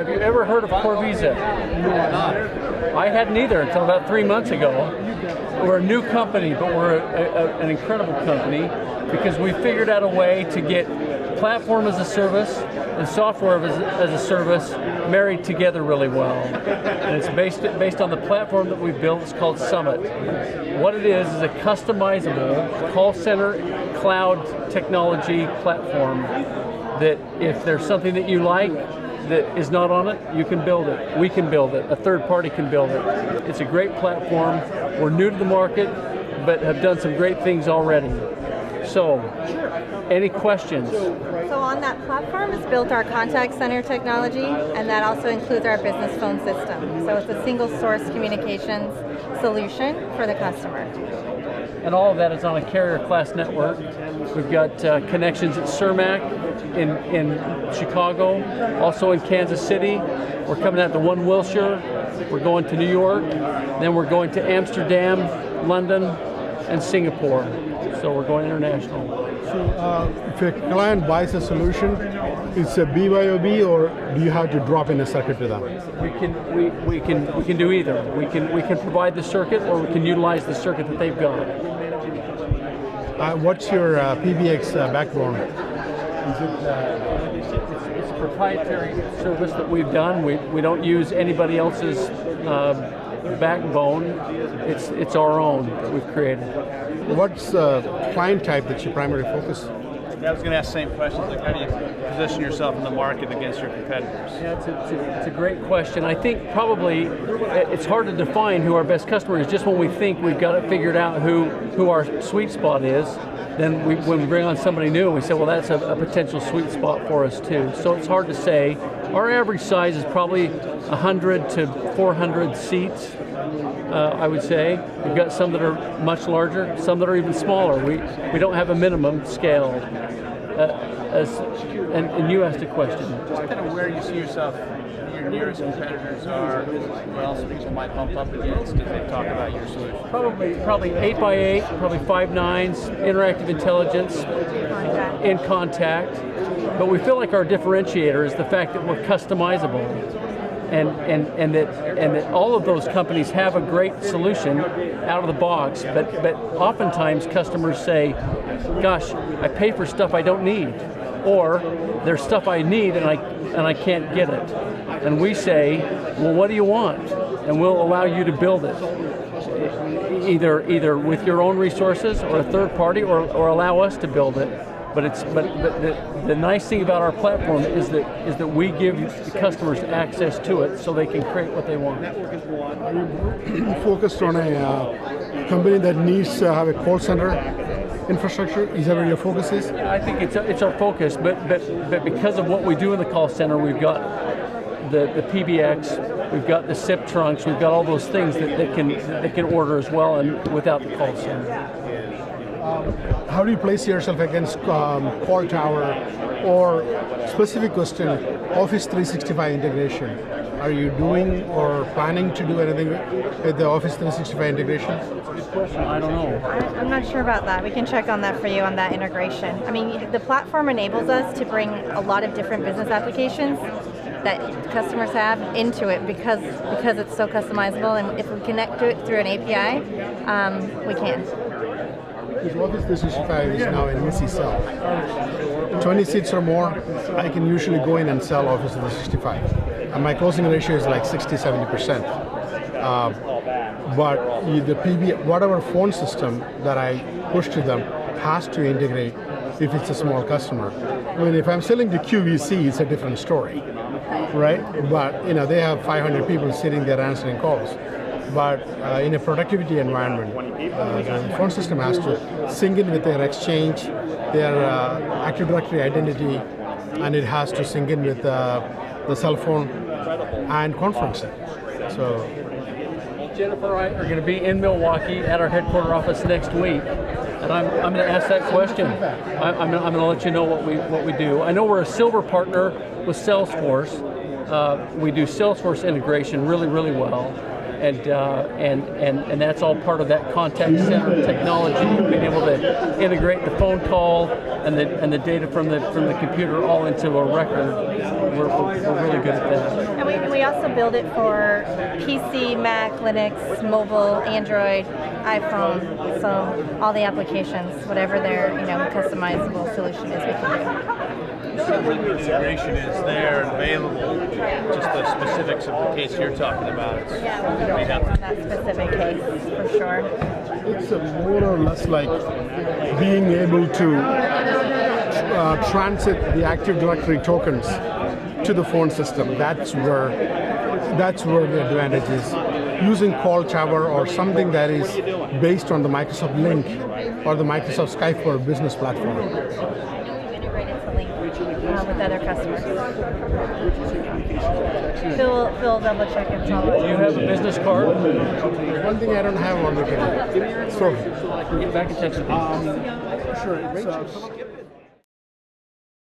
Have you ever heard of Corvisa? No. I hadn't either until about 3 months ago. We're a new company, but we're an incredible company because we figured out a way to get platform as a service and software as a service married together really well. And it's based on the platform that we built. It's called Summit. What it is a customizable call center cloud technology platform that if there's something that you like that is not on it, you can build it. We can build it. A third party can build it. It's a great platform. We're new to the market, but have done some great things already. So, any questions? So on that platform is built our contact center technology, and that also includes our business phone system. So it's a single source communications solution for the customer. And all of that is on a carrier class network. We've got connections at Cermak in Chicago, also in Kansas City. We're coming out to One Wilshire. We're going to New York. Then we're going to Amsterdam, London, and Singapore. So we're going international. So if a client buys a solution, it's a BYOB, or do you have to drop in a circuit to them? We can do either. We can provide the circuit, or we can utilize the circuit that they've got. What's your PBX backbone? It's a proprietary service that we've done. We don't use anybody else's backbone. It's our own that we've created. What's the client type that's your primary focus? I was going to ask the same questions, like how do you position yourself in the market against your competitors? Yeah, it's a great question. I think probably it's hard to define who our best customer is. Just when we think we've got it figured out who our sweet spot is, then when we bring on somebody new, we say, well, that's a potential sweet spot for us too. So it's hard to say. Our average size is probably 100 to 400 seats, I would say. We've got some that are much larger, some that are even smaller. We don't have a minimum scale. And you asked a question. Just kind of where you see yourself, your nearest competitors are, who else people might bump up against if they talk about your solution? Probably 8x8, probably 5.9s, interactive intelligence, in contact. But we feel like our differentiator is the fact that we're customizable. And that all of those companies have a great solution out of the box, but oftentimes customers say, gosh, I pay for stuff I don't need, or there's stuff I need and I can't get it. And we say, well, what do you want? And we'll allow you to build it, either with your own resources or a third party, or allow us to build it. But the nice thing about our platform is that we give the customers access to it so they can create what they want. Are you focused on a company that needs to have a call center infrastructure? Is that where your focus is? Yeah, I think it's our focus, but because of what we do in the call center, we've got the PBX, we've got the SIP trunks, we've got all those things that can order as well, and without the call center. How do you place yourself against call tower, or specific question, Office 365 integration? Are you doing or planning to do anything with the Office 365 integration? Good question. I don't know. I'm not sure about that. We can check on that for you on that integration. I mean, the platform enables us to bring a lot of different business applications that customers have into it because it's so customizable, and if we connect to it through an API, we can. Because Office 365 is now an easy sell. 20 seats or more, I can usually go in and sell Office 365. And my closing ratio is like 60-70%. But whatever phone system that I push to them has to integrate if it's a small customer. I mean, if I'm selling to QVC, it's a different story, right? But they have 500 people sitting there answering calls. But in a productivity environment, the phone system has to sync in with their Exchange, their Active Directory identity, and it has to sync in with the cell phone and conferencing. So, Jennifer and I are going to be in Milwaukee at our headquarter office next week, and I'm going to ask that question. I'm going to let you know what we do. I know we're a silver partner with Salesforce. We do Salesforce integration really, really well. and that's all part of that contact center technology, being able to integrate the phone call and the data from the computer all into a record. We're really good at that. And we also build it for PC, Mac, Linux, mobile, Android, iPhone, so all the applications, whatever their customizable solution is, we can do. The integration is there and available. Just the specifics of the case you're talking about. Yeah, we'll go on that specific case for sure. It's more or less like being able to transit the Active Directory tokens to the phone system. That's where the advantage is. Using Call Tower or something that is based on the Microsoft Link or the Microsoft Skype for Business platform. We've integrated to Link with other customers. Phil double check and tell Do you have a business card? One thing I don't have on the table. So, Get back in touch with me. sure.